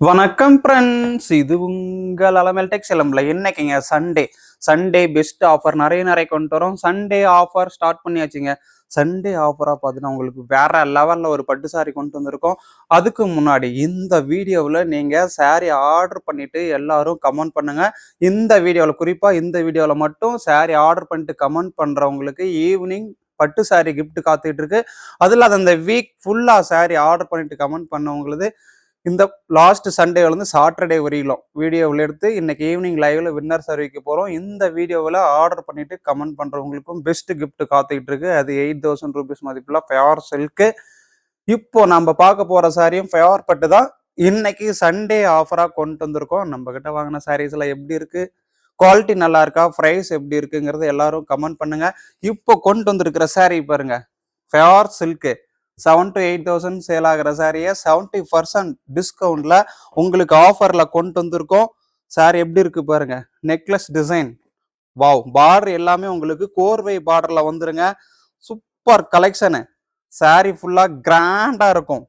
வணக்கம் ஃப்ரெண்ட்ஸ், இது உங்கள் அலமேல் டெக்ஸ்டைல்ஸ்ல இன்னைக்குங்க சண்டே பெஸ்ட் ஆஃபர் நிறைய கொண்டு வரோம். சண்டே ஆஃபர் ஸ்டார்ட் பண்ணியாச்சுங்க. சண்டே ஆஃபரா பார்த்தீங்கன்னா உங்களுக்கு வேற லெவல்ல ஒரு பட்டு சாரி கொண்டு வந்திருக்கோம். அதுக்கு முன்னாடி இந்த வீடியோவில் நீங்க சாரி ஆர்டர் பண்ணிட்டு எல்லாரும் கமெண்ட் பண்ணுங்க. இந்த வீடியோவில் குறிப்பா இந்த வீடியோவில் மட்டும் சாரி ஆர்டர் பண்ணிட்டு கமெண்ட் பண்றவங்களுக்கு ஈவினிங் பட்டு சாரி கிஃப்ட் காத்துட்டு இருக்கு. அதுல அந்த வீக் ஃபுல்லா சாரி ஆர்டர் பண்ணிட்டு கமெண்ட் பண்ணவங்களுக்கு இந்த லாஸ்ட் சண்டேலேருந்து சாட்டர்டே வரையிலும் வீடியோவில் எடுத்து இன்னைக்கு ஈவினிங் லைவ்ல வின்னர் சர்விக்கு போகிறோம். இந்த வீடியோவில் ஆர்டர் பண்ணிட்டு கமெண்ட் பண்ணுறவங்களுக்கும் பெஸ்ட் கிஃப்ட் காத்துக்கிட்டு இருக்கு. அது 8000 ரூபீஸ் மதிப்புல ஃபேர் சில்க்கு. இப்போ நம்ம பார்க்க போற சாரியும் ஃபேர் பட்டு தான். இன்னைக்கு சண்டே ஆஃபராக கொண்டு வந்திருக்கோம். நம்ம கிட்ட வாங்கின சாரீஸ் எல்லாம் எப்படி இருக்கு, குவாலிட்டி நல்லா இருக்கா, ப்ரைஸ் எப்படி இருக்குங்கிறது எல்லாரும் கமெண்ட் பண்ணுங்க. இப்போ கொண்டு வந்திருக்கிற சாரி பாருங்க, ஃபேர் சில்க்கு 7 to 8,000 சேல் ஆகிற சாரியை 70% டிஸ்கவுண்ட்ல உங்களுக்கு ஆஃபர்ல கொண்டு வந்திருக்கோம். சாரி எப்படி இருக்கு பாருங்க, நெக்லஸ் டிசைன், வாவ். பார்டர் எல்லாமே உங்களுக்கு கோர்வை பார்டர்ல வந்துருங்க. Super collection. சாரி ஃபுல்லா கிராண்டா இருக்கும்.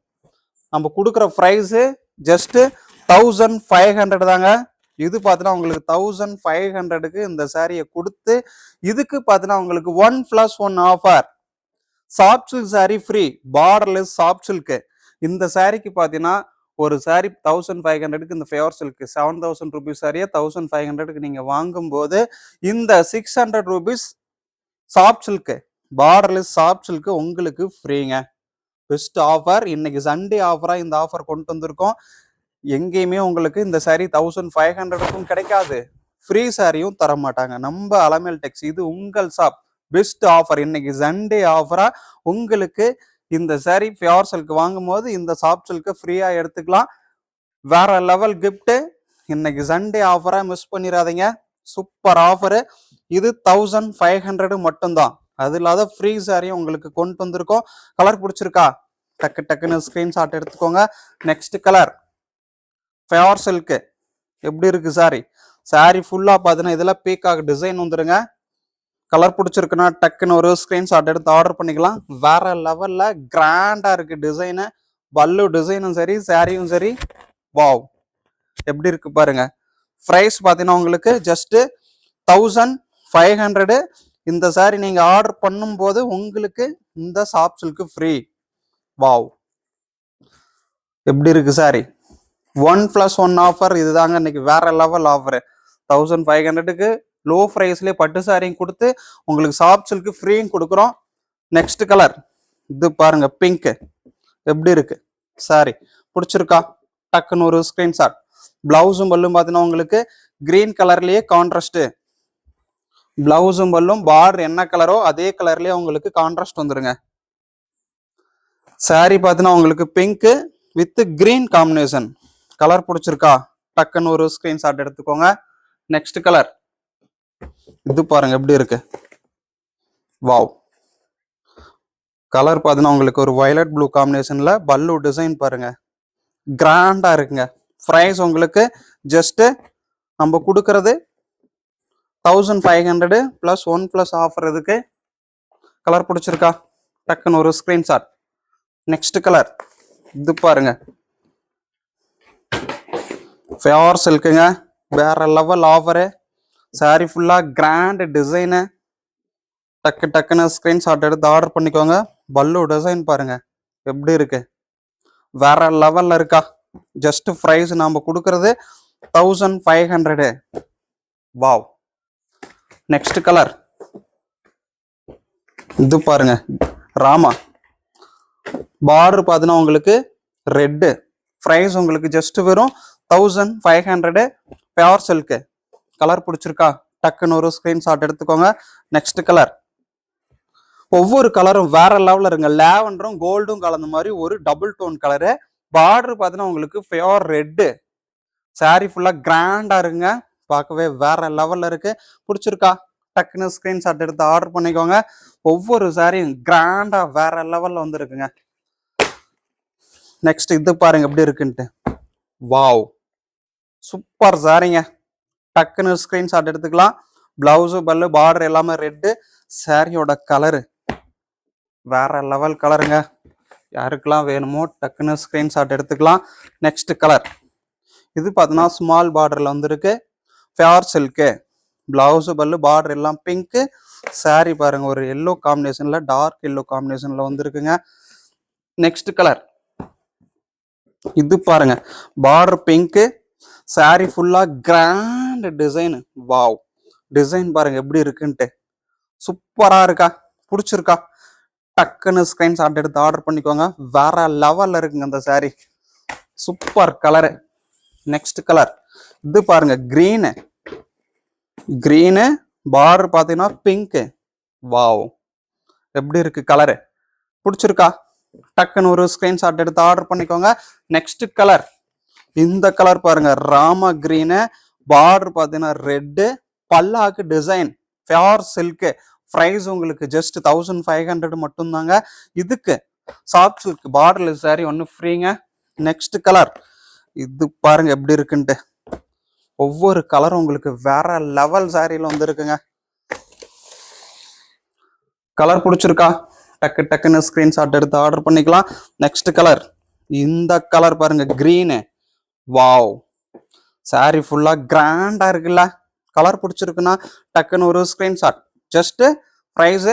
நம்ம கொடுக்குற ப்ரைஸ் ஜஸ்ட் 1500 தாங்க. இது பார்த்தீங்கன்னா உங்களுக்கு 1500க்கு இந்த சாரியை கொடுத்து இதுக்கு பார்த்தீங்கன்னா உங்களுக்கு 1+1 offer. Soft silk sorry free, borderless soft silk. இந்த சாரிக்கு பார்த்தீங்கன்னா ஒரு சாரி 1500க்கு இந்த ஃபேவர் சில்க்கு 7000 ரூபீஸ் சாரியை 1500க்கு நீங்கள் வாங்கும்போது இந்த 600 rupees soft silk, borderless soft silk உங்களுக்கு ஃப்ரீங்க. Best offer. இன்னைக்கு சண்டே ஆஃபராக இந்த ஆஃபர் கொண்டு வந்திருக்கோம். எங்கேயுமே உங்களுக்கு இந்த சாரி 1500க்கும் கிடைக்காது. ஃப்ரீ சாரியும் தர மாட்டாங்க. நம்ம அலமேல் டெக்ஸ், இது உங்கள் ஷாப். Best offer. இன்னைக்கு சண்டே ஆஃபரா உங்களுக்கு இந்த சாரி பியூர் சில்க் வாங்கும் போது இந்த சாஃப்ட் சில்க் ஃப்ரீயா எடுத்துக்கலாம். வேற லெவல் கிஃப்ட். இன்னைக்கு சண்டே ஆஃபரா மிஸ் பண்ணிடாதீங்க. Super offer. இது 1500 மட்டும்தான். அது இல்லாத ஃப்ரீ சாரியும் உங்களுக்கு கொண்டு வந்திருக்கோம். கலர் பிடிச்சிருக்கா, டக்குன்னு ஸ்கிரீன்ஷாட் எடுத்துக்கோங்க. நெக்ஸ்ட் கலர் பியூர் சில்க் எப்படி இருக்கு சாரி. சாரி ஃபுல்லா பார்த்தீங்கன்னா இதுல பீகாக் டிசைன் வந்துருங்க. கலர் பிடிச்சிருக்குன்னா டக்குன்னு ஒரு ஸ்கிரீன்ஷாட் எடுத்து ஆர்டர் பண்ணிக்கலாம். வேற லெவல்ல கிராண்டா இருக்கு டிசைனு. பல்லு டிசைனும் சரி, சாரியும் சரி, வாவ் எப்படி இருக்கு பாருங்க. ப்ரைஸ் பார்த்தீங்கன்னா உங்களுக்கு ஜஸ்ட் 1500. இந்த சாரி நீங்க ஆர்டர் பண்ணும் போது உங்களுக்கு இந்த சாஃப்ட் சில்க் ஃப்ரீ. வாவ் எப்படி இருக்கு சாரி. 1+1 ஆஃபர். இதுதாங்க இன்னைக்கு வேற லெவல் ஆஃபர். 1500க்கு லோ ப்ரைஸ்லேயே பட்டு சாரியும் கொடுத்து உங்களுக்கு சாஃப்ட் சில்க் ஃப்ரீயும் கொடுக்குறோம். நெக்ஸ்ட் கலர் இது பாருங்க, பிங்க் எப்படி இருக்கு சாரி. பிடிச்சிருக்கா, டக்குன்னு ஒரு ஸ்கிரீன்ஷாட். பிளவுஸும் பல்லும் பார்த்தீங்கன்னா உங்களுக்கு கிரீன் கலர்லயே கான்ட்ராஸ்ட். பிளவுஸும் பல்லும் பார்டர் என்ன கலரோ அதே கலர்லயே உங்களுக்கு கான்ட்ராஸ்ட் வந்துருங்க. சாரி பார்த்தீங்கன்னா உங்களுக்கு pink with green combination. Colour பிடிச்சிருக்கா, டக்குன்னு ஒரு ஸ்கிரீன்ஷாட் எடுத்துக்கோங்க. நெக்ஸ்ட் கலர் இது பாருங்க எப்படி இருக்கு. வாவ். கலர் பார்த்தீங்கன்னா உங்களுக்கு ஒரு வயலட் ப்ளூ காம்பினேஷன்ல பல்லு டிசைன் பாருங்க, கிராண்டா இருக்குங்க. ப்ரைஸ் உங்களுக்கு ஜஸ்ட் நம்ம கொடுக்கறது 1500 + 1+ ஆஃபர். இதுக்கு கலர் பிடிச்சிருக்கா, டக்குன்னு ஒரு ஸ்கிரீன்ஷாட். நெக்ஸ்ட் கலர் இது பாருங்க, ஃபேர் சில்க்குங்க. வேற லெவல் ஆஃபரு. சாரி ஃபுல்லா கிராண்ட் டிசைனு. டக்குன்னு ஸ்கிரீன்ஷாட் எடுத்து ஆர்டர் பண்ணிக்கோங்க. பல்லு டிசைன் பாருங்க எப்படி இருக்கு, வேற லெவல்ல இருக்கா. ஜஸ்ட் ப்ரைஸ் நாம கொடுக்கறது 1500. வாவ். நெக்ஸ்ட் கலர் இது பாருங்க, ராமா. பார்டர் பார்த்தீங்கன்னா உங்களுக்கு ரெட்டு. ப்ரைஸ் உங்களுக்கு ஜஸ்ட் வெறும் 1500. Pure silk. கலர் பிடிச்சிருக்கா, டக்குன்னு ஒரு ஸ்கிரீன்ஷாட் எடுத்துக்கோங்க. Next colour. ஒவ்வொரு கலரும் வேற லெவல்ல இருங்க. லேவண்டரும் கோல்டும் கலந்த மாதிரி ஒரு டபுள் டோன் கலரு. பார்டர் பார்த்தீங்கன்னா உங்களுக்கு பியூர் ரெட்டு. சாரி ஃபுல்லா கிராண்டா இருங்க. பார்க்கவே வேற லெவல்ல இருக்கு. பிடிச்சிருக்கா, டக்குன்னு ஸ்கிரீன்ஷாட் எடுத்து ஆர்டர் பண்ணிக்கோங்க. ஒவ்வொரு சாரியும் கிராண்டா வேற லெவல்ல வந்துருக்குங்க. நெக்ஸ்ட் இது பாருங்க எப்படி இருக்குன்ட்டு. வாவ் சூப்பர் சாரிங்க. டக்குன்னு ஸ்கிரீன்ஷாட் எடுத்துக்கலாம். பிளவுஸு பல்லு பார்டர் எல்லாமே ரெட்டு. சாரியோட கலரு வேற லெவல் கலருங்க. யாருக்கெல்லாம் வேணுமோ டக்குன்னு ஸ்கிரீன்ஷாட் எடுத்துக்கலாம். நெக்ஸ்ட் கலர் இது பார்த்தீங்கன்னா ஸ்மால் பார்டர்ல வந்துருக்கு. Pure silk. பிளவுஸ் பல்லு பார்டர் எல்லாம் பிங்க். சாரி பாருங்க ஒரு எல்லோ காம்பினேஷன்ல டார்க் எல்லோ காம்பினேஷன்ல வந்துருக்குங்க. நெக்ஸ்ட் கலர் இது பாருங்க பார்டர் பிங்க். சாரி ஃபுல்லா கிராண்ட் டிசைன். வாவ் டிசைன் பாருங்க எப்படி இருக்குன்ட்டு. சூப்பரா இருக்கா? பிடிச்சிருக்கா? டக்குன்னு ஸ்கிரீன்ஷாட் எடுத்து ஆர்டர் பண்ணிக்கோங்க. வேற லெவல்ல இருக்குங்க அந்த sorry. Super colour. Next colour இது பாருங்க கிரீனு. கிரீனு பார்டர் பார்த்தீங்கன்னா பிங்க். வாவ் எப்படி இருக்கு கலரு? பிடிச்சிருக்கா? டக்குன்னு ஒரு ஸ்கிரீன்ஷாட் எடுத்து ஆர்டர் பண்ணிக்கோங்க. நெக்ஸ்ட் கலர் இந்த கலர் பாருங்க ராமா கிரீனு. பார்டர் பார்த்தீங்கன்னா ரெட்டு. பல்லாக்கு டிசைன் பியூர் சில்க். பிரைஸ் உங்களுக்கு ஜஸ்ட் 1500 மட்டும் தாங்க. இதுக்கு சாஃப்ட் சில்க் பார்டர்லெஸ் சாரி ஒன்று ஃப்ரீங்க. நெக்ஸ்ட் கலர் இது பாருங்க எப்படி இருக்குன்ட்டு. ஒவ்வொரு கலரும் உங்களுக்கு வேற லெவல் சாரியில வந்துருக்குங்க. கலர் பிடிச்சிருக்கா? டக்குன்னு ஸ்கிரீன்ஷாட் எடுத்து ஆர்டர் பண்ணிக்கலாம். நெக்ஸ்ட் கலர் இந்த கலர் பாருங்க கிரீனு. வாவ் சாரி ஃபுல்லா கிராண்டா இருக்குல்ல? கலர் பிடிச்சிருக்குன்னா டக்குன்னு ஒரு ஸ்கிரீன்ஷாட். Just price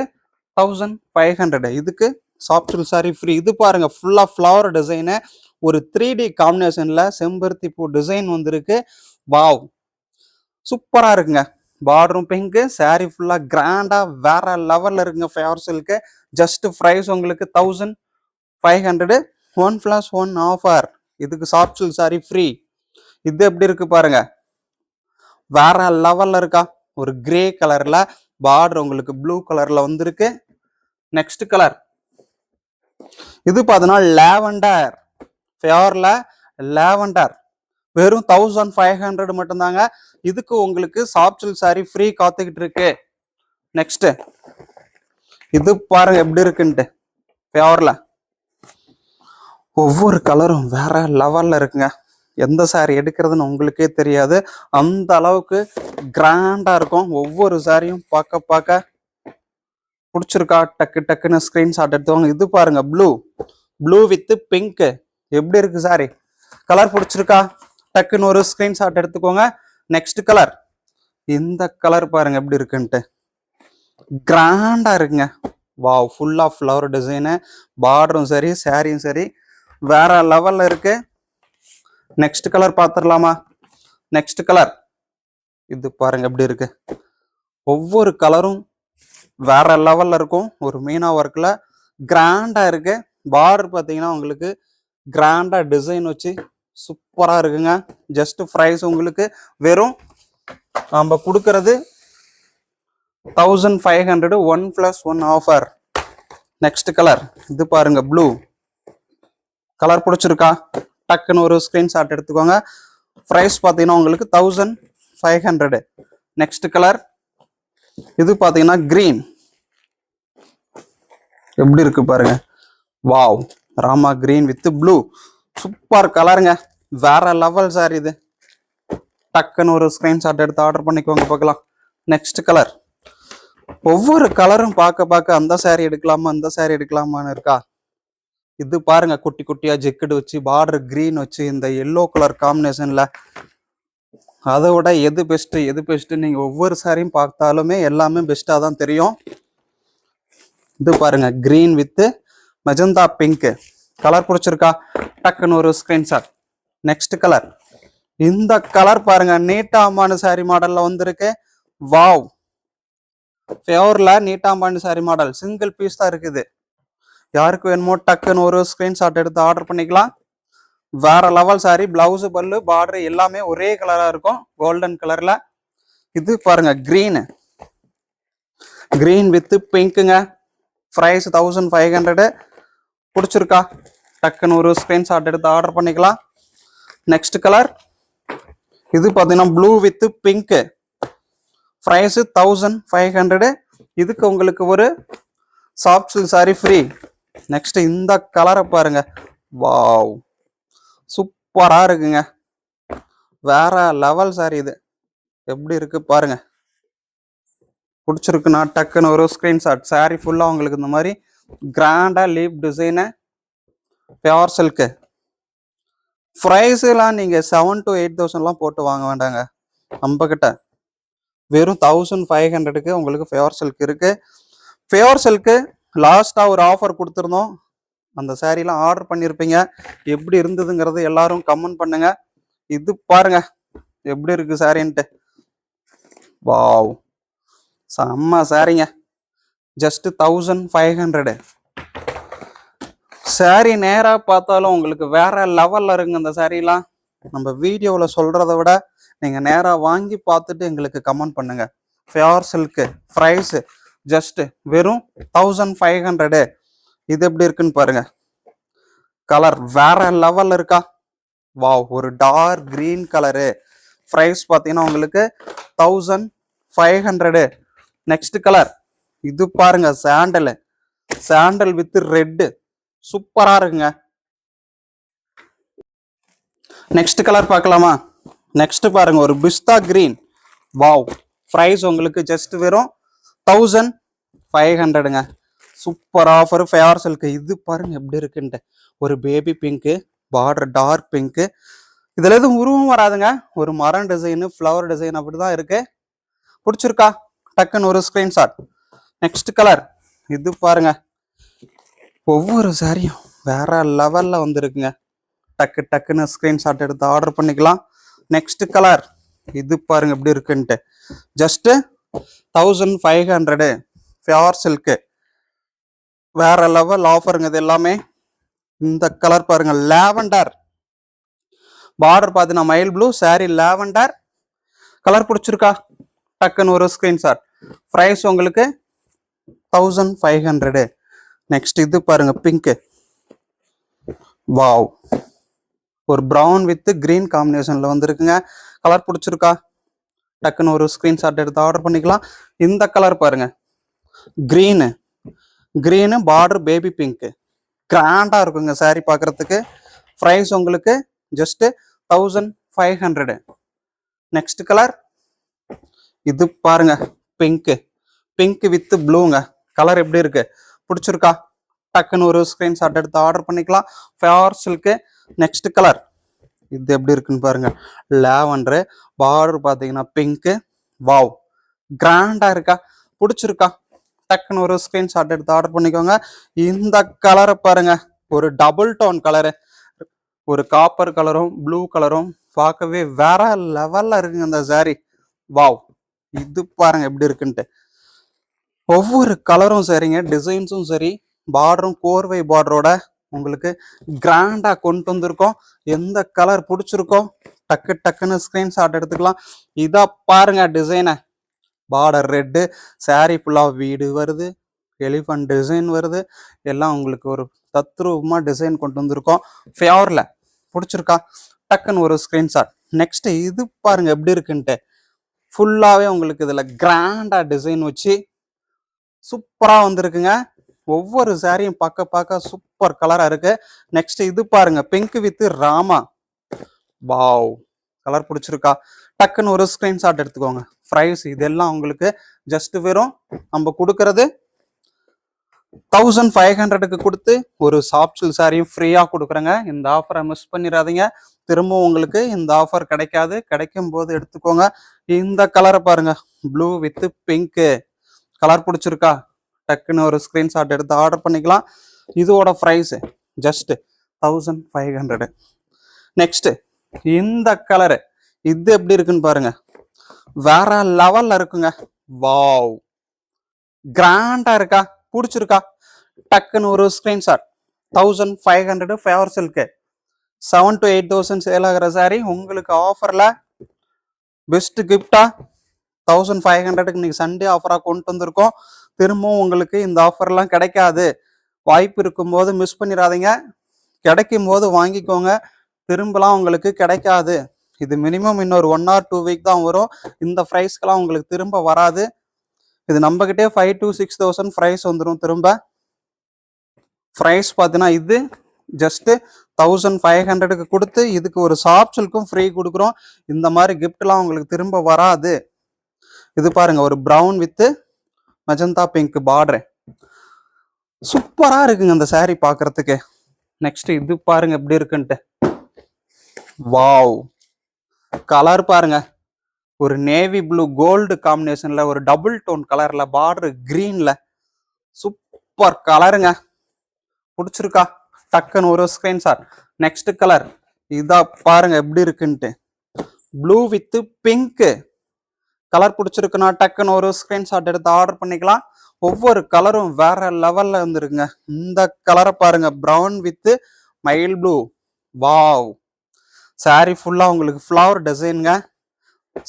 1500. இதுக்கு சாஃப்ட் சில்க் சாரி ஃப்ரீ. இது பாருங்க ஃபுல்லா ஃப்ளவர் டிசைனு. ஒரு 3D காம்பினேஷன்ல செம்பருத்தி பூ டிசைன் வந்திருக்கு. வாவ் சூப்பரா இருக்குங்க. பார்டரும் பிங்க். சாரி ஃபுல்லா கிராண்டா வேற லெவல்ல இருக்குங்க. Pure silk. ஜஸ்ட் ப்ரைஸ் உங்களுக்கு 1500. 1+1 ஆஃபர். இதுக்கு சாஃப்ட் சில்க் சாரி ஃப்ரீ. இது எப்படி இருக்கு பாருங்க வேற லெவல்ல இருக்கா? ஒரு கிரே கலர்ல பார்டர் உங்களுக்கு ப்ளூ கலர்ல வந்திருக்கு. நெக்ஸ்ட் கலர் இது பார்த்தீங்கன்னா லாவெண்டர். பியூர்ல லாவெண்டர். வெறும் 1500 மட்டும்தாங்க. இதுக்கு உங்களுக்கு சாஃப்ட் சில்க் சாரி ஃப்ரீ காத்துக்கிட்டு இருக்கு. நெக்ஸ்ட் இது பாருங்க எப்படி இருக்குன்ட்டு. பியூர்ல ஒவ்வொரு கலரும் வேற லெவல்ல இருக்குங்க. எந்த சாரி எடுக்கிறதுன்னு உங்களுக்கே தெரியாது. அந்த அளவுக்கு கிராண்டா இருக்கும். ஒவ்வொரு சாரியும் பார்க்க பிடிச்சிருக்கா? டக்குன்னு ஸ்கிரீன்ஷாட் எடுத்துவாங்க. இது பாருங்க ப்ளூ வித் பிங்க். எப்படி இருக்கு சாரி? கலர் பிடிச்சிருக்கா? டக்குன்னு ஒரு ஸ்கிரீன்ஷாட் எடுத்துக்கோங்க. நெக்ஸ்ட் கலர் இந்த கலர் பாருங்க எப்படி இருக்குன்ட்டு. கிராண்டா இருக்குங்க. வாவ் ஃபுல்லா ஃப்ளவர் டிசைனு. பார்டரும் சரி சாரியும் சரி வேற லெவல்ல இருக்கு. நெக்ஸ்ட் கலர் பார்த்துடலாமா? நெக்ஸ்ட் கலர் இது பாருங்க எப்படி இருக்கு. ஒவ்வொரு கலரும் வேற லெவல்ல இருக்கும். ஒரு மீனா ஒர்க்ல கிராண்டா இருக்கு. பார்டர் பார்த்தீங்கன்னா உங்களுக்கு கிராண்டா டிசைன் வச்சு சூப்பரா இருக்குங்க. ஜஸ்ட் ப்ரைஸ் உங்களுக்கு வெறும் நம்ம கொடுக்கறது 1500. 1+1 ஆஃபர். நெக்ஸ்ட் கலர் இது பாருங்க ப்ளூ. கலர் பிடிச்சிருக்கா? டக்குன்னு ஒரு ஸ்கிரீன்ஷாட் எடுத்துக்கோங்க. ப்ரைஸ் பார்த்தீங்கன்னா உங்களுக்கு 1500. நெக்ஸ்ட் கலர் இது பார்த்தீங்கன்னா கிரீன். எப்படி இருக்கு பாருங்க. Wow Rama green with blue. Super கலருங்க. வேற லெவல் சார் இது. டக்குன்னு ஒரு ஸ்கிரீன்ஷாட் எடுத்து ஆர்டர் பண்ணிக்கோங்க பார்க்கலாம். நெக்ஸ்ட் கலர் ஒவ்வொரு கலரும் பார்க்க அந்த சாரி எடுக்கலாமா அந்த சாரி எடுக்கலாமான்னு இருக்கா? இது பாருங்க குட்டி குட்டியா ஜெக்கெட் வச்சு பார்டர் கிரீன் வச்சு இந்த எல்லோ கலர் காம்பினேஷன்ல. அதை விட எது பெஸ்ட் நீங்க ஒவ்வொரு சாரியும் பார்த்தாலுமே எல்லாமே பெஸ்டா தான் தெரியும். இது பாருங்க green with magenta pink. Colour பிடிச்சிருக்கா? டக்குன்னு ஒரு ஸ்கிரீன்ஷாட். நெக்ஸ்ட் கலர் இந்த கலர் பாருங்க நீட்டாம்பானு சாரி மாடல்ல வந்திருக்கு. வாவ் பியூர்ல நீட்டாம்பானு சாரி மாடல். சிங்கிள் பீஸ் தான் இருக்குது. யாருக்கு வேணுமோ டக்குன்னு ஒரு ஸ்கிரீன்ஷாட் எடுத்து ஆர்டர் பண்ணிக்கலாம். வேற லெவல் சாரி. பிளவுஸ் பல்லு பார்டர் எல்லாமே ஒரே கலரா இருக்கும். கோல்டன் கலர்ல. இது பாருங்க கிரீன் வித் பிங்க்குங்க. ப்ரைஸ் 1500. பிடிச்சிருக்கா? டக்குன்னு ஒரு ஸ்கிரீன்ஷாட் எடுத்து ஆர்டர் பண்ணிக்கலாம். நெக்ஸ்ட் கலர் இது பார்த்தீங்கன்னா ப்ளூ வித் பிங்க். ப்ரைஸ் 1500. இதுக்கு உங்களுக்கு ஒரு soft silk sorry free. Next இந்த கலரை பாருங்க. வாவ் சூப்பரா இருக்குங்க. வேற லெவல் சாரி இது. எப்படி இருக்கு பாருங்க. பிடிச்சிருக்குன்னா டக்குன்னு ஒரு ஸ்கிரீன்ஷாட். சாரி ஃபுல்லா உங்களுக்கு இந்த மாதிரி கிராண்டா leaf design pure silk. Price எல்லாம் நீங்க 7 to 8,000 எல்லாம் போட்டு வாங்க வேண்டாங்க. நம்ம கிட்ட வெறும் 1500க்கு உங்களுக்கு ஃபேவர் சில்க் இருக்கு. ஃபேவர் சில்க்கு லாஸ்டா ஒரு ஆஃபர் கொடுத்துருந்தோம். அந்த சாரீலாம் ஆர்டர் பண்ணியிருப்பீங்க. எப்படி இருந்ததுங்கிறது எல்லாரும் கமெண்ட் பண்ணுங்க. இது பாருங்க எப்படி இருக்கு சாரின்ட்டு. வாவ், செம்ம சாரிங்க. ஜஸ்ட் 1500. சாரி நேரா பார்த்தாலும் உங்களுக்கு வேற லெவல்ல இருக்குங்க இந்த சாரிலாம். நம்ம வீடியோவில் சொல்றதை விட நீங்க நேரா வாங்கி பார்த்துட்டு எங்களுக்கு கமெண்ட் பண்ணுங்க. ஃபேவர் சில்க்கு ப்ரைஸ் ஜஸ்ட் வெறும் 1500. இது எப்படி இருக்குன்னு பாருங்க. கலர் வேற லெவல் இருக்கா? வாவ், ஒரு டார்க் கிரீன் கலரு. ப்ரைஸ் பார்த்தீங்கன்னா உங்களுக்கு 1500. நெக்ஸ்ட் கலர் இது பாருங்க, சாண்டல். சாண்டல் வித் ரெட் சூப்பரா இருக்குங்க. நெக்ஸ்ட் கலர் பார்க்கலாமா? நெக்ஸ்ட் பாருங்க, ஒரு பிஸ்தா கிரீன். வாவ், ப்ரைஸ் உங்களுக்கு ஜஸ்ட் வெறும் 1500ங்க. Super offer favour silk. இது பாருங்க எப்படி இருக்குன்ட்டு. ஒரு baby pink, border dark pink. இதுல எதுவும் உருவம் வராதுங்க. ஒரு மரம் டிசைனு, ஃப்ளவர் டிசைன் அப்படிதான் இருக்கு. பிடிச்சிருக்கா? டக்குன்னு ஒரு ஸ்கிரீன்ஷாட். நெக்ஸ்ட் கலர் இது பாருங்க. ஒவ்வொரு சாரியும் வேற லெவல்ல வந்துருக்குங்க. டக்குன்னு ஸ்கிரீன்ஷாட் எடுத்து ஆர்டர் பண்ணிக்கலாம். நெக்ஸ்ட் கலர் இது பாருங்க எப்படி இருக்குன்ட்டு. Just 1500 favour silk. வேற லெவல் ஆஃபருங்க இது எல்லாமே. இந்த கலர் பாருங்க, லாவெண்டர். பார்டர் பார்த்தீங்கன்னா மயில் ப்ளூ, சாரி லாவெண்டர். கலர் பிடிச்சிருக்கா? டக்குன்னு ஒரு ஸ்கிரீன்ஷாட். ப்ரைஸ் உங்களுக்கு 1500. நெக்ஸ்ட் இது பாருங்க, பிங்க். வாவ், ஒரு ப்ரௌன் வித் கிரீன் காம்பினேஷன்ல வந்துருக்குங்க. கலர் பிடிச்சிருக்கா? டக்குன்னு ஒரு ஸ்கிரீன்ஷாட் எடுத்து ஆர்டர் பண்ணிக்கலாம். இந்த கலர் பாருங்க, கிரீனு பார்டர் பேபி பிங்க். கிராண்டா இருக்குங்க சாரி பார்க்கறதுக்கு. ப்ரைஸ் உங்களுக்கு ஜஸ்ட் 1500. நெக்ஸ்ட் கலர் இது பாருங்க, பிங்க் வித் ப்ளூங்க. கலர் எப்படி இருக்கு? பிடிச்சிருக்கா? டக்குன்னு ஒரு ஸ்கிரீன்ஷாட் எடுத்து ஆர்டர் பண்ணிக்கலாம். Favour silk. நெக்ஸ்ட் கலர் இது எப்படி இருக்குன்னு பாருங்க, லாவெண்டர். பார்டர் பார்த்தீங்கன்னா பிங்க்கு. வாவ், கிராண்டா இருக்கா? பிடிச்சிருக்கா? டக்குன்னு ஒரு ஸ்கிரீன்ஷாட் எடுத்து ஆர்டர் பண்ணிக்கோங்க. இந்த கலரை பாருங்க, ஒரு டபுள் டோன் கலரு. ஒரு காப்பர் கலரும் ப்ளூ கலரும் பார்க்கவே வேற லெவல்ல இருக்குங்க இந்த சாரி. வாவ், இது பாருங்க எப்படி இருக்குன்ட்டு. ஒவ்வொரு கலரும் சரிங்க, டிசைன்ஸும் சரி, பார்டரும் கோர்வை பார்டரோட உங்களுக்கு கிராண்டா கொண்டு வந்திருக்கோம். எந்த கலர் பிடிச்சிருக்கோ டக்குன்னு ஸ்கிரீன்ஷாட் எடுத்துக்கலாம். இதா பாருங்க டிசைனை. பார்டர் ரெட்டு, சாரி ஃபுல்லா வீடு வருது, எலிஃபண்ட் டிசைன் வருது. எல்லாம் உங்களுக்கு ஒரு தத்ரூபமா டிசைன் கொண்டு வந்திருக்கோம் ஃபேவர்ல. பிடிச்சிருக்கா? டக்குன்னு ஒரு ஸ்கிரீன்ஷாட். நெக்ஸ்ட் இது பாருங்க எப்படி இருக்குன்ட்டு. ஃபுல்லாவே உங்களுக்கு இதுல கிராண்டா டிசைன் வச்சு சூப்பரா வந்திருக்குங்க. ஒவ்வொரு சாரியும் பார்க்க சூப்பர் கலரா இருக்கு. நெக்ஸ்ட் இது பாருங்க, பிங்க் வித் ராமா. வாவ், கலர் பிடிச்சிருக்கா? டக்குன்னு ஒரு ஸ்கிரீன்ஷாட் எடுத்துக்கோங்க. ப்ரைஸ் இதெல்லாம் உங்களுக்கு ஜஸ்ட் வெறும் நம்ம கொடுக்கறது 1500க்கு கொடுத்து ஒரு சாப்சில் சாரியும் ஃப்ரீயா கொடுக்குறேங்க. இந்த ஆஃபரை மிஸ் பண்ணிடாதீங்க. திரும்பவும் உங்களுக்கு இந்த ஆஃபர் கிடைக்காது. கிடைக்கும் போது எடுத்துக்கோங்க. இந்த கலரை பாருங்க, ப்ளூ வித் பிங்க். கலர் பிடிச்சிருக்கா? டக்குன்னு ஒரு ஸ்கிரீன்ஷாட் எடுத்து ஆர்டர் பண்ணிக்கலாம். இதோட ப்ரைஸ் ஜஸ்ட் 1500. நெக்ஸ்ட் இந்த கலரு இது எப்படி இருக்குன்னு பாருங்க, வேற லெவல்ல இருக்குங்க. வாவ், கிராண்டா இருக்கா? பிடிச்சிருக்கா? டக்குன்னு ஒரு screenshot. 1500 favour silk. 7 to 8,000 sale ஆகிற சாரி உங்களுக்கு ஆஃபர்ல பெஸ்ட் கிஃப்டா 1500க்கு இன்னைக்கு சண்டே ஆஃபரா கொண்டு வந்திருக்கோம். திரும்பவும் உங்களுக்கு இந்த ஆஃபர்லாம் கிடைக்காது. வாய்ப்பு இருக்கும்போது மிஸ் பண்ணிடாதீங்க. கிடைக்கும் போது வாங்கிக்கோங்க. திரும்பலாம் உங்களுக்கு கிடைக்காது. இது மினிமம் இன்னொரு 1 or 2 வீக் தான் வரும். இந்த ப்ரைஸ்க்கெல்லாம் உங்களுக்கு திரும்ப வராது. இது நம்மகிட்டே 5 to 6,000 ப்ரைஸ் வந்துடும். திரும்ப ப்ரைஸ் பார்த்தீங்கன்னா இது ஜஸ்ட் 1500க்கு கொடுத்து இதுக்கு ஒரு சாப்சில்க்கும் ஃப்ரீ கொடுக்குறோம். இந்த மாதிரி கிஃப்ட்லாம் உங்களுக்கு திரும்ப வராது. இது பாருங்க, ஒரு brown with magenta pink border. சூப்பரா இருக்குங்க இந்த சாரி பார்க்கறதுக்கு. நெக்ஸ்ட் இது பாருங்க எப்படி இருக்குன்ட்டு. வாவ், கலர் பாருங்க. ஒரு நேவி ப்ளூ கோல்டு காம்பினேஷன்ல ஒரு டபுள் டோன் கலர்ல பார்டர் கிரீன்ல சூப்பர் கலருங்க. பிடிச்சிருக்கா? டக்குன்னு ஒரு ஸ்கிரீன்ஷாட். நெக்ஸ்ட் கலர் இதா பாருங்க எப்படி இருக்குன்ட்டு. ப்ளூ வித் பிங்க் கலர் பிடிச்சிருக்குன்னா டக்குன்னு ஒரு ஸ்கிரீன்ஷாட் எடுத்து ஆர்டர் பண்ணிக்கலாம். ஒவ்வொரு கலரும் வேற லெவல்ல வந்துருங்க. இந்த கலரை பாருங்க, brown with mile blue. Wow, sorry ஃபுல்லா உங்களுக்கு ஃப்ளவர் டிசைனுங்க.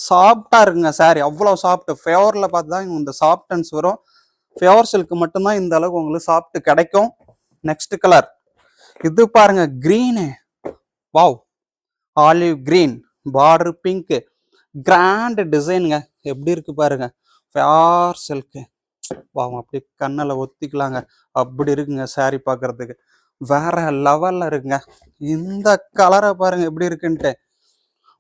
சாஃப்டா இருக்குங்க சாரி, அவ்வளோ சாஃப்ட். ஃபேவர்ல பார்த்து தான் இந்த சாஃப்டன்ஸ் வரும். ஃபேவர் சில்க் மட்டும்தான் இந்த அளவுக்கு உங்களுக்கு சாஃப்ட் கிடைக்கும். நெக்ஸ்ட் கலர் இது பாருங்க, green. Wow, olive green border pink, grand டிசைனுங்க. எப்படி இருக்கு பாருங்க, ஃபேர் சில்க். வாவ், அப்படி கண்ணில் ஒத்திக்கலாங்க, அப்படி இருக்குங்க சாரி பார்க்கறதுக்கு. வேற லெவல்ல இருக்குங்க. இந்த கலரை பாருங்க எப்படி இருக்குன்ட்டு.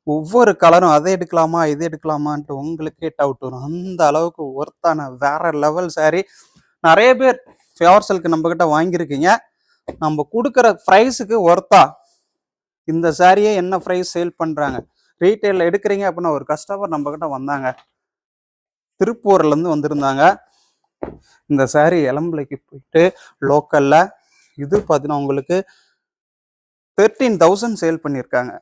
ஒவ்வொரு கலரும் அதை எடுக்கலாமா இதை எடுக்கலாமான்ட்டு உங்களுக்கே டவுட் வரும். அந்த அளவுக்கு ஒர்த்தான வேற லெவல் சாரி. நிறைய பேர் ஃபேவர் சில்க் நம்ம கிட்ட வாங்கியிருக்கீங்க. நம்ம கொடுக்குற ப்ரைஸுக்கு ஒர்த்தா இந்த சாரியை என்ன ப்ரைஸ் சேல் பண்றாங்க, ரீட்டைல எடுக்கிறீங்க அப்படின்னா. ஒரு கஸ்டமர் நம்ம கிட்ட வந்தாங்க, திருப்பூர்ல இருந்து வந்திருந்தாங்க. இந்த சாரி எலம்பலைக்கு போயிட்டு லோக்கல்ல இது பார்த்தீங்கன்னா உங்களுக்கு 13,000 சேல் பண்ணியிருக்காங்க.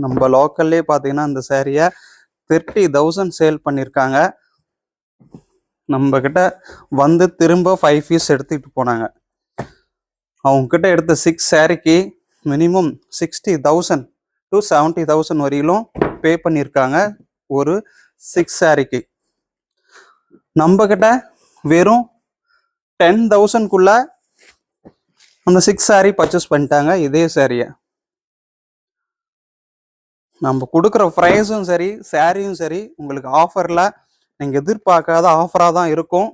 நம்ம லோக்கல்லே பார்த்தீங்கன்னா இந்த சாரியை 30,000 சேல் பண்ணியிருக்காங்க. நம்ம கிட்ட வந்து திரும்ப 5 பீஸ் எடுத்துக்கிட்டு போனாங்க. அவங்க கிட்ட எடுத்த 6 சாரிக்கு மினிமம் 60,000 to 70,000 வரையிலும் பே பண்ணியிருக்காங்க ஒரு 6 சாரிக்கு. நம்ம கிட்ட வெறும் 10,000க்குள்ள அந்த 6 சாரி பர்ச்சேஸ் பண்ணிட்டாங்க. இதே சாரியை நம்ம கொடுக்குற ப்ரைஸும் சரி சாரியும் சரி உங்களுக்கு ஆஃபரில் நீங்கள் எதிர்பார்க்காத ஆஃபராக தான் இருக்கும்.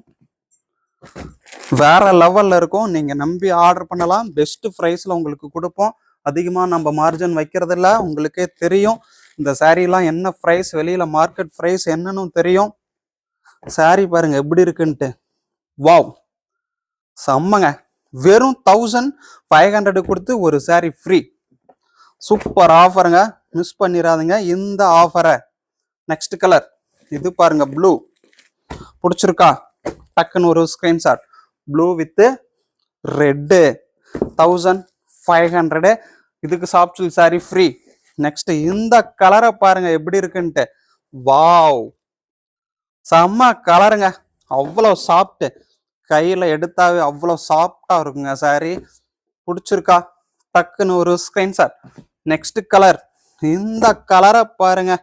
வேற லெவலில் இருக்கும். நீங்கள் நம்பி ஆர்டர் பண்ணலாம். பெஸ்ட் ப்ரைஸில் உங்களுக்கு கொடுப்போம். அதிகமாக நம்ம மார்ஜின் வைக்கிறதில்ல, உங்களுக்கே தெரியும். இந்த சாரீலாம் என்ன ப்ரைஸ், வெளியில் மார்க்கெட் ப்ரைஸ் என்னன்னு தெரியும். சாரி பாருங்க எப்படி இருக்குன்ட்டு. வாவ், செம்மங்க. வெறும் 1,500 கொடுத்து ஒரு சாரி ஃப்ரீ. சூப்பர் ஆஃபருங்க, மிஸ் பண்ணிடாதீங்க இந்த ஆஃபரை. நெக்ஸ்ட் கலர் இது பாருங்க, ப்ளூ. பிடிச்சிருக்கா? டக்குன்னு ஒரு ஸ்கிரீன்ஷாட். Blue with red 1,500. இதுக்கு soft silk sorry free. Next இந்த கலரை பாருங்க எப்படி இருக்குன்ட்டு. வாவ், செம்ம கலருங்க. அவ்வளோ சாஃப்ட், கையில எடுத்தாவே அவ்வளோ சாஃப்டா இருக்குங்க சாரி. பிடிச்சிருக்கா? டக்குன்னு ஒரு ஸ்கிரீன்ஷாட். நெக்ஸ்ட் கலர் இந்த கலரை பாருங்க.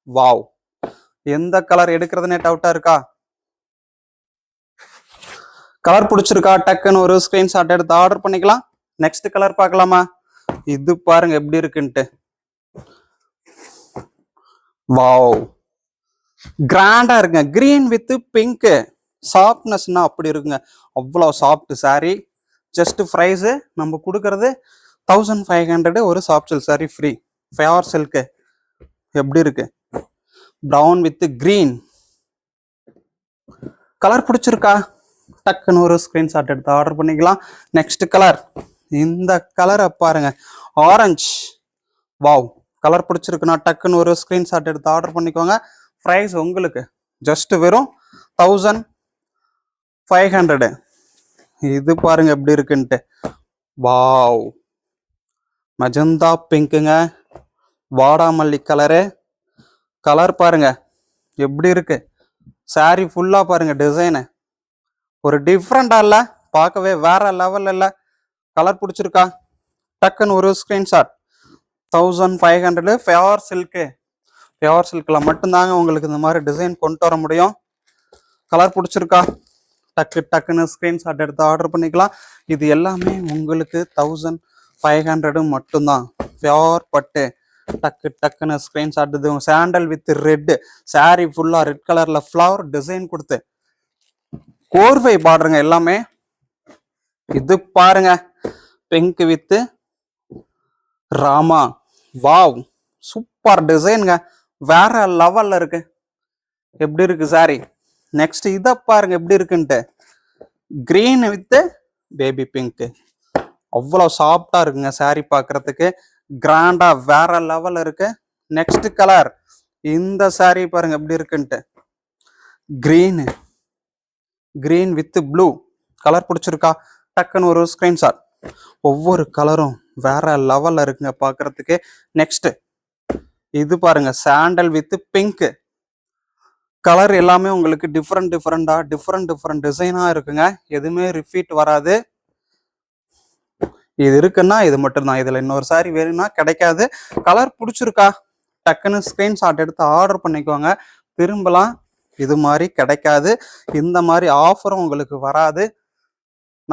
வாவ், எந்த கலர் எடுக்கிறதுனே டவுட்டா இருக்கா? கலர் பிடிச்சிருக்கா? டக்குன்னு ஒரு ஸ்கிரீன்ஷாட் எடுத்து ஆர்டர் பண்ணிக்கலாம். நெக்ஸ்ட் கலர் பார்க்கலாமா? இது பாருங்க எப்படி இருக்குன்ட்டு. வாவ், கிராண்டா இருக்குங்க. கிரீன் வித் பிங்க் சாஃப்ட்னஸ்னா அப்படி இருக்குங்க. அவ்வளோ சாஃப்ட் சாரி. ஜஸ்ட் ப்ரைஸ் நம்ம கொடுக்கறது 1,500. ஒரு soft silk sorry free. Favour silk எப்படி இருக்கு? Brown with green. கலர் பிடிச்சிருக்கா? டக்குன்னு ஒரு ஸ்கிரீன்ஷாட் எடுத்து ஆர்டர் பண்ணிக்கலாம். நெக்ஸ்ட் கலர் இந்த கலரை பாருங்க, ஆரஞ்சு. வாவ், கலர் பிடிச்சிருக்குன்னா டக்குன்னு ஒரு ஸ்கிரீன்ஷாட் எடுத்து ஆர்டர் பண்ணிக்கோங்க. ப்ரைஸ் உங்களுக்கு ஜஸ்ட் வெறும் 1,500. இது பாருங்க எப்படி இருக்குன்ட்டு. வாவ், மஜந்தா பிங்க்குங்க, வாடாமல்லி கலரு. கலர் பாருங்க எப்படி இருக்கு. சாரி ஃபுல்லா பாருங்க டிசைனு ஒரு டிஃப்ரெண்டா இல்ல, பார்க்கவே வேற லெவல் இல்ல. கலர் பிடிச்சிருக்கா? டக்குன்னு ஒரு ஸ்கிரீன்ஷாட். 1,500 favour silk. ஃபேவர் சில்க்ல மட்டும்தாங்க உங்களுக்கு இந்த மாதிரி டிசைன் கொண்டு வர முடியும். கலர் பிடிச்சிருக்கா? டக்குன்னு ஸ்கிரீன்ஷாட் எடுத்து ஆர்டர் பண்ணிக்கலாம். இது எல்லாமே உங்களுக்கு 1,500 மட்டும்தான். ஃபேவர் பட்டு. டக்குன்னு ஸ்கிரீன்ஷாட். இது சாண்டல் வித் ரெட் சாரி ஃபுல்லா ரெட் கலர்ல ஃப்ளவர் டிசைன் கொடுத்து கோர்வை பார்டருங்க எல்லாமே. இது பாருங்க, பிங்க் வித் ராமா. வாவ், சூப்பர் டிசைனுங்க, வேற லெவல்ல இருக்கு. எப்படி இருக்கு சாரி? நெக்ஸ்ட் இதை பாருங்க எப்படி இருக்குன்ட்டு. Green with baby pink. அவ்வளோ சாஃப்டா இருக்குங்க சாரி பார்க்கறதுக்கு. கிராண்டா வேற லெவல் இருக்கு. நெக்ஸ்ட் கலர் இந்த சாரி பாருங்க எப்படி இருக்குன்ட்டு. Green green with blue colour பிடிச்சிருக்கா? டக்குன்னு ஒரு ஸ்கிரீன்ஷாட். ஒவ்வொரு கலரும் வேற லெவல்ல இருக்குங்க பாக்குறதுக்கு. நெக்ஸ்ட் இது பாருங்க சாண்டல் வித் பிங்க் கலர் எல்லாமே உங்களுக்கு டிஃப்ரெண்ட் டிசைனா இருக்குங்க. எதுவுமே ரிப்பீட் வராது. இது இருக்குன்னா இது மட்டும்தான். இதுல இன்னொரு சாரி வேணும்னா கிடைக்காது. கலர் பிடிச்சிருக்கா? டக்குன்னு ஸ்கிரீன்ஷாட் எடுத்து ஆர்டர் பண்ணிக்கோங்க. திரும்பலாம் இது மாதிரி கிடைக்காது. இந்த மாதிரி ஆஃபரும் உங்களுக்கு வராது.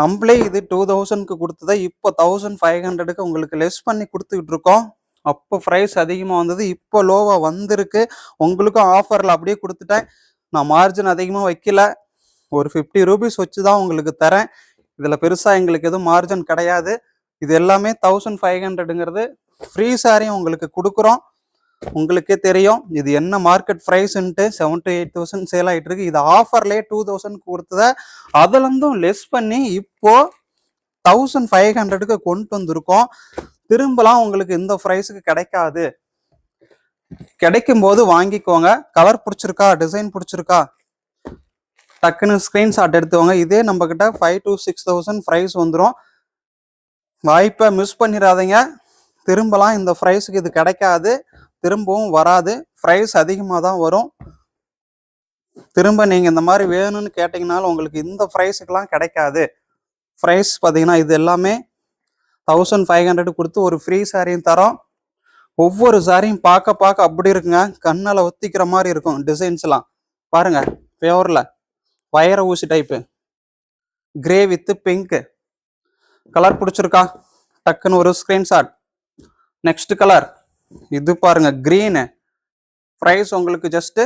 நம்மளே இது 2000க்கு கொடுத்ததை இப்போ 1500க்கு உங்களுக்கு லெஸ் பண்ணி கொடுத்துக்கிட்டு இருக்கோம். அப்போ ப்ரைஸ் அதிகமாக வந்தது, இப்போ லோவாக வந்திருக்கு. உங்களுக்கும் ஆஃபரில் அப்படியே கொடுத்துட்டேன். நான் மார்ஜின் அதிகமாக வைக்கல, ஒரு 50 ரூபீஸ் வச்சு தான் உங்களுக்கு தரேன். இதில் பெருசாக எங்களுக்கு எதுவும் மார்ஜின் கிடையாது. இது எல்லாமே 1500ங்கிறது ஃப்ரீ சாரியும் உங்களுக்கு கொடுக்குறோம். உங்களுக்கே தெரியும் இது என்ன மார்க்கெட் ப்ரைஸ்ன்ட்டு. 7,000 to 8,000 சேல் ஆகிட்டு இருக்கு. இது ஆஃபர்லேயே 2000க்கு கொடுத்ததை அதுலேருந்தும் லெஸ் பண்ணி இப்போ 1500க்கு கொண்டு வந்திருக்கோம். திரும்பலாம் உங்களுக்கு இந்த ப்ரைஸுக்கு கிடைக்காது. கிடைக்கும் போது வாங்கிக்கோங்க. கலர் பிடிச்சிருக்கா? டிசைன் பிடிச்சிருக்கா? டக்குன்னு ஸ்கிரீன்ஷாட் எடுத்துவாங்க. இதே நம்ம கிட்ட 5,000 to 6,000 ப்ரைஸ் வந்துடும். வாய்ப்பை மிஸ் பண்ணிடாதீங்க. திரும்பலாம் இந்த ப்ரைஸுக்கு இது கிடைக்காது, திரும்பவும் வராது. ப்ரைஸ் அதிகமாக தான் வரும். திரும்ப நீங்கள் இந்த மாதிரி வேணும்னு கேட்டிங்கனாலும் உங்களுக்கு இந்த ப்ரைஸுக்கெல்லாம் கிடைக்காது. ப்ரைஸ் பார்த்தீங்கன்னா இது எல்லாமே 1500 கொடுத்து ஒரு ஃப்ரீ சாரியும் தரோம். ஒவ்வொரு சாரியும் பார்க்க அப்படி இருக்குங்க, கண்ணால் ஒத்திக்கிற மாதிரி இருக்கும். டிசைன்ஸ்லாம் பாருங்க, பியோரில் வயர ஊசி type, grey with pink colour பிடிச்சிருக்கா? டக்குன்னு ஒரு ஸ்கிரீன்ஷாட். நெக்ஸ்ட் கலர் இது பாருங்க கிரீனு. ப்ரைஸ் உங்களுக்கு ஜஸ்ட்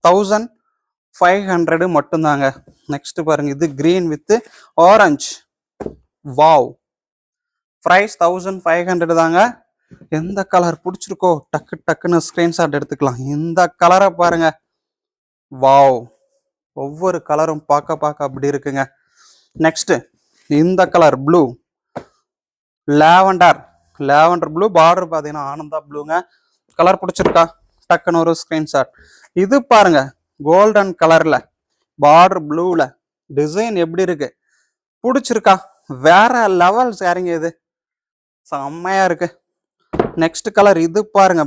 1500 மட்டும்தாங்க. நெக்ஸ்ட் பாருங்க இது green with orange. Wow, price 1500 தாங்க. எந்த கலர் பிடிச்சிருக்கோ டக்குன்னு ஸ்கிரீன்ஷாட் எடுத்துக்கலாம். இந்த கலரை பாருங்க, வாவ். ஒவ்வொரு கலரும் பார்க்க அப்படி இருக்குங்க. நெக்ஸ்ட் இந்த colour blue, lavender blue. Border பார்த்தீங்கன்னா ஆனந்தா ப்ளூங்க. கலர் பிடிச்சிருக்கா? டக்குன்னு ஒரு ஸ்கிரீன்ஷாட். இது பாருங்க கோல்டன் கலர்ல பார்டர் ப்ளூல டிசைன் எப்படி இருக்கு? பிடிச்சிருக்கா? வேற லெவல் சாரிங்க, இது செம்மையா இருக்கு. நெக்ஸ்ட் கலர் இது பாருங்க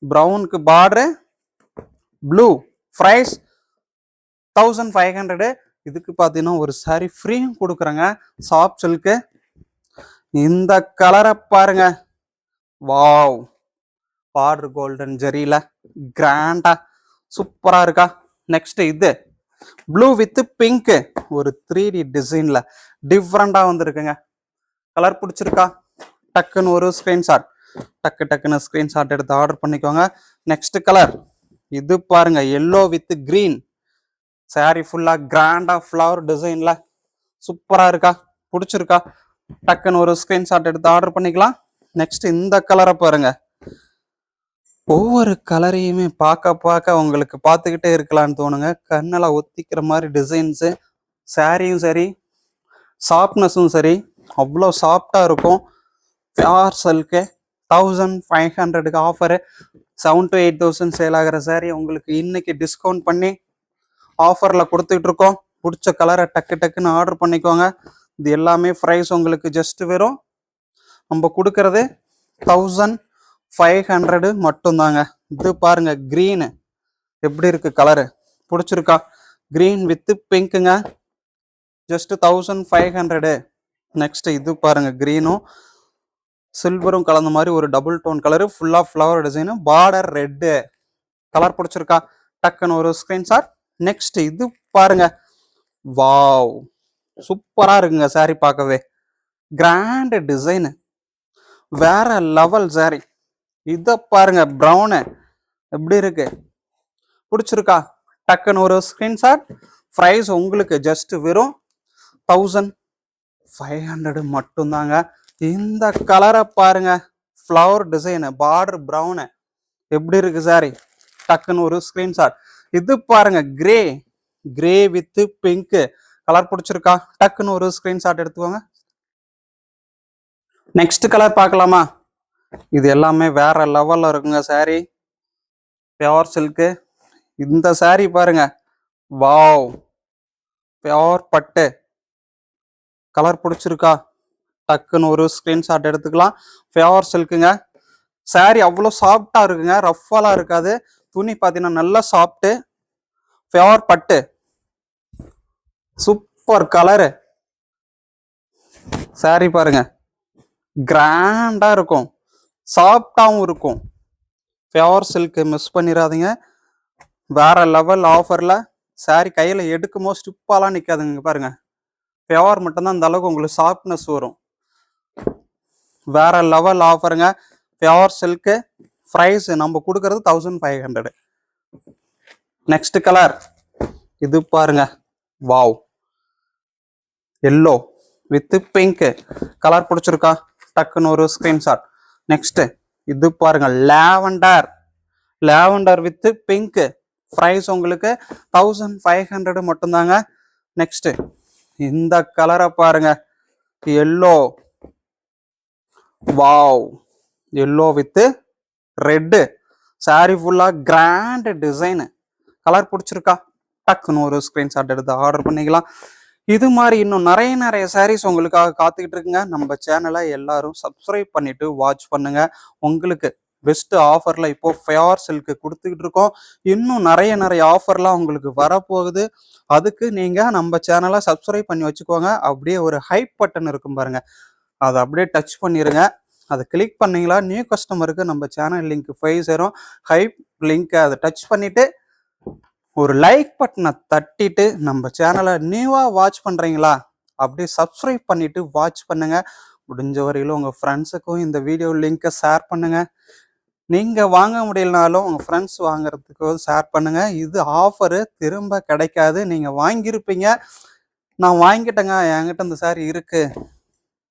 ப்ரௌனுக்கு பார்டரு ப்ளூ. ப்ரைஸ் 1500. இதுக்கு பார்த்தீங்கன்னா ஒரு சாரி ஃப்ரீயும் கொடுக்குறேங்க, சாஃப்ட் சில்க்கு. இந்த கலரை பாருங்க, வாவ். பார்டர் கோல்டன் ஜெரியில கிராண்டா சூப்பரா இருக்கா? நெக்ஸ்ட் இது ப்ளூ வித் பிங்க், ஒரு 3D டிசைன்ல டிஃப்ரெண்டா வந்திருக்குங்க. கலர் பிடிச்சிருக்கா? டக்குன்னு ஒரு ஸ்கிரீன்ஷாட். டக்குன்னு ஸ்கிரீன்ஷாட் எடுத்து ஆர்டர் பண்ணிக்கோங்க. நெக்ஸ்ட் கலர் இது பாருங்க எல்லோ வித் கிரீன். சாரி ஃபுல்லா கிராண்டா ஃப்ளவர் டிசைன்ல சூப்பரா இருக்கா? பிடிச்சிருக்கா? டக்குன்னு ஒரு ஸ்கிரீன்ஷாட் எடுத்து ஆர்டர் பண்ணிக்கலாம். நெக்ஸ்ட் இந்த கலரை பாருங்க. ஒவ்வொரு கலரையுமே பார்க்க உங்களுக்கு பார்த்துக்கிட்டே இருக்கலான்னு தோணுங்க. கண்ணெல்லாம் ஒத்திக்கிற மாதிரி டிசைன்ஸு. சாரியும் சரி, சாஃப்ட்னஸும் சரி, அவ்வளோ சாஃப்டாக இருக்கும். பியோர் சில்க்கு 1500க்கு ஆஃபரு. 7,000 to 8,000 சேல் ஆகிற சாரி உங்களுக்கு இன்னைக்கு டிஸ்கவுண்ட் பண்ணி ஆஃபரில் கொடுத்துக்கிட்டு இருக்கோம். பிடிச்ச கலரை டக்குன்னு ஆர்டர் பண்ணிக்கோங்க. இது எல்லாமே ப்ரைஸ் உங்களுக்கு ஜஸ்ட் வெறும் நம்ம கொடுக்கறது 1500 மட்டும்தாங்க. இது பாருங்க கிரீனு எப்படி இருக்கு? கலரு பிடிச்சிருக்கா? கிரீன் வித் பிங்க்குங்க, ஜஸ்ட் 1500. நெக்ஸ்ட் இது பாருங்க கிரீனும் சில்வரும் கலந்த மாதிரி ஒரு டபுள் டோன் கலரு, ஃபுல்லா ஃப்ளவர் டிசைனு, பார்டர் ரெட்டு. கலர் பிடிச்சிருக்கா? டக்குன்னு ஒரு ஸ்கிரீன்ஷாட். நெக்ஸ்ட் இது பாருங்க, வாவ், சூப்பரா இருக்குங்க. சாரி பார்க்கவே கிராண்ட் டிசைனு, வேற லெவல் சாரி. இத பாருங்க ப்ரௌனு எப்படி இருக்கு? பிடிச்சிருக்கா? டக்குன்னு ஒரு ஸ்கிரீன்ஷாட். ப்ரைஸ் உங்களுக்கு ஜஸ்ட் வெறும் 1500 மட்டும்தாங்க. இந்த கலரை பாருங்க, ஃப்ளவர் டிசைனு, பார்டர் ப்ரௌனு எப்படி இருக்கு சாரி? டக்குன்னு ஒரு ஸ்கிரீன்ஷாட். இது பாருங்க கிரே வித் பிங்க். கலர் பிடிச்சிருக்கா? டக்குன்னு ஒரு ஸ்கிரீன்ஷாட் எடுத்துக்கோங்க. நெக்ஸ்ட் கலர் பார்க்கலாமா? இது எல்லாமே வேற லெவல்ல இருக்குங்க saree. Pure silk. இந்த saree பாருங்க. வாவ், பியோர் பட்டு. கலர் பிடிச்சிருக்கா? டக்குன்னு ஒரு ஸ்கிரீன்ஷாட் எடுத்துக்கலாம். பியோர் சில்க்குங்க. saree அவ்வளோ சாஃப்டா இருக்குங்க, ரஃப்பாலாம் இருக்காது. துணி பார்த்தீங்கன்னா நல்லா சாஃப்ட்டு. பியோர் பட்டு. Super colour. saree பாருங்க, கிராண்டா இருக்கும், சாஃப்டாகவும் இருக்கும். பியோர் சில்க் மிஸ் பண்ணிடாதீங்க. வேற லெவல் ஆஃபர்ல saree கையில எடுக்குமோ ஸ்டிப்பாலாம் நிற்காதுங்க பாருங்க. பியோர் மட்டும்தான் அந்த அளவுக்கு உங்களுக்கு சாஃப்ட்னஸ் வரும். வேற லெவல் ஆஃபருங்க. Pure silk. ப்ரைஸ் நம்ம கொடுக்கறது 1500. நெக்ஸ்ட் கலர் இது பாருங்க. Wow, yellow with pink. Colour பிடிச்சிருக்கா? டக்குன்னு ஒரு ஸ்கிரீன்ஷாட். நெக்ஸ்ட் இது பாருங்க, lavender. Lavender with pink. Price உங்களுக்கு 1500 மட்டும்தாங்க. நெக்ஸ்ட் இந்த கலரை பாருங்க, yellow. Wow, yellow with red. Sari ஃபுல்லா கிராண்ட் டிசைனு. கலர் பிடிச்சிருக்கா? டக்குன்னு ஒரு ஸ்கிரீன்ஷாட் எடுத்து ஆர்டர் பண்ணிக்கலாம். இது மாதிரி இன்னும் நிறைய சாரீஸ் உங்களுக்காக காத்துக்கிட்டு இருக்குங்க. நம்ம சேனலை எல்லாரும் சப்ஸ்கிரைப் பண்ணிட்டு வாட்ச் பண்ணுங்க. உங்களுக்கு பெஸ்ட் ஆஃபர்ல இப்போ பியோர் சில்க் கொடுத்துக்கிட்டு இருக்கோம். இன்னும் நிறைய ஆஃபர்லாம் உங்களுக்கு வரப்போகுது. அதுக்கு நீங்க நம்ம சேனலை சப்ஸ்கிரைப் பண்ணி வச்சுக்கோங்க. அப்படியே ஒரு ஹைப் பட்டன் இருக்கும் பாருங்க, அதை அப்படியே டச் பண்ணிடுங்க. அதை கிளிக் பண்ணீங்களா நியூ கஸ்டமருக்கு நம்ம சேனல் லிங்க் போய் சேரும். ஹைப் லிங்க்கை அதை டச் பண்ணிட்டு ஒரு லைக் பட்டனை தட்டிட்டு நம்ம சேனலை நியூவாக வாட்ச் பண்ணுறீங்களா அப்படியே சப்ஸ்கிரைப் பண்ணிட்டு வாட்ச் பண்ணுங்க. முடிஞ்ச வரையிலும் உங்கள் ஃப்ரெண்ட்ஸுக்கும் இந்த வீடியோ லிங்க்கை ஷேர் பண்ணுங்க. நீங்கள் வாங்க முடியலனாலும் உங்கள் ஃப்ரெண்ட்ஸ் வாங்குறதுக்கு ஷேர் பண்ணுங்க. இது ஆஃபரு திரும்ப கிடைக்காது. நீங்கள் வாங்கியிருப்பீங்க, நான் வாங்கிட்டேங்க, என்கிட்ட இந்த சாரி இருக்கு,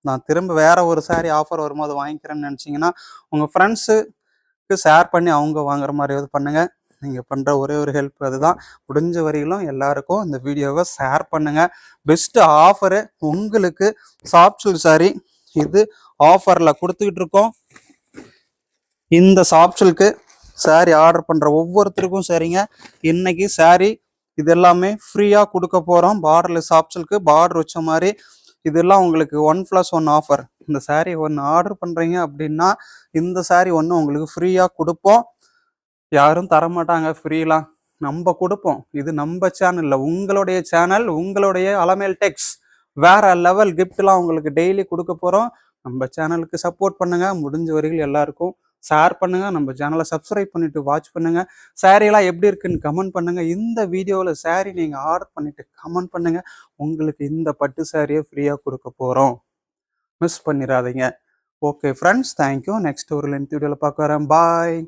நான் திரும்ப வேற ஒரு சாரி ஆஃபர் வரும்போது வாங்கிக்கிறேன்னு நினச்சிங்கன்னா உங்கள் ஃப்ரெண்ட்ஸுக்கு ஷேர் பண்ணி அவங்க வாங்குற மாதிரி பண்ணுங்க. நீங்கள் பண்ணுற ஒரே ஒரு ஹெல்ப் அதுதான். முடிஞ்ச வரையிலும் எல்லாருக்கும் இந்த வீடியோவை ஷேர் பண்ணுங்க. பெஸ்ட் ஆஃபரு உங்களுக்கு சாஃப்ட் சில்க் சாரி இது ஆஃபரில் கொடுத்துக்கிட்டு இருக்கோம். இந்த சாஃப்ட் சில்க்கு சாரி ஆர்டர் பண்ணுற ஒவ்வொருத்தருக்கும் சரிங்க, இன்னைக்கு சாரி இது எல்லாமே ஃப்ரீயாக கொடுக்க போகிறோம். பார்டரில் சாஃப்ட் சில்க்கு பார்டர் வச்ச மாதிரி இதெல்லாம் உங்களுக்கு 1+1 ஆஃபர். இந்த சாரீ ஒன்று ஆர்டர் பண்ணுறீங்க அப்படின்னா இந்த சாரீ ஒன்று உங்களுக்கு ஃப்ரீயாக கொடுப்போம். யாரும் தரமாட்டாங்க ஃப்ரீலாம், நம்ம கொடுப்போம். இது நம்ம சேனலில், உங்களுடைய சேனல், உங்களுடைய அலமேல் டெக்ஸ். வேற லெவல் கிஃப்ட்லாம் உங்களுக்கு டெய்லி கொடுக்க போகிறோம். நம்ம சேனலுக்கு சப்போர்ட் பண்ணுங்க. முடிஞ்ச வரைக்கும் எல்லாருக்கும் ஷேர் பண்ணுங்க. நம்ம சேனலை சப்ஸ்கிரைப் பண்ணிட்டு வாட்ச் பண்ணுங்க. சாரீலாம் எப்படி இருக்குன்னு கமெண்ட் பண்ணுங்க. இந்த வீடியோவில் சாரீ நீங்கள் ஆர்டர் பண்ணிட்டு கமெண்ட் பண்ணுங்க. உங்களுக்கு இந்த பட்டு சாரியை ஃப்ரீயாக கொடுக்க போகிறோம், மிஸ் பண்ணிடாதீங்க. Okay friends, thank you. நெக்ஸ்ட் ஒரு லென்த் வீடியோவில் பார்க்க வரேன். பாய்.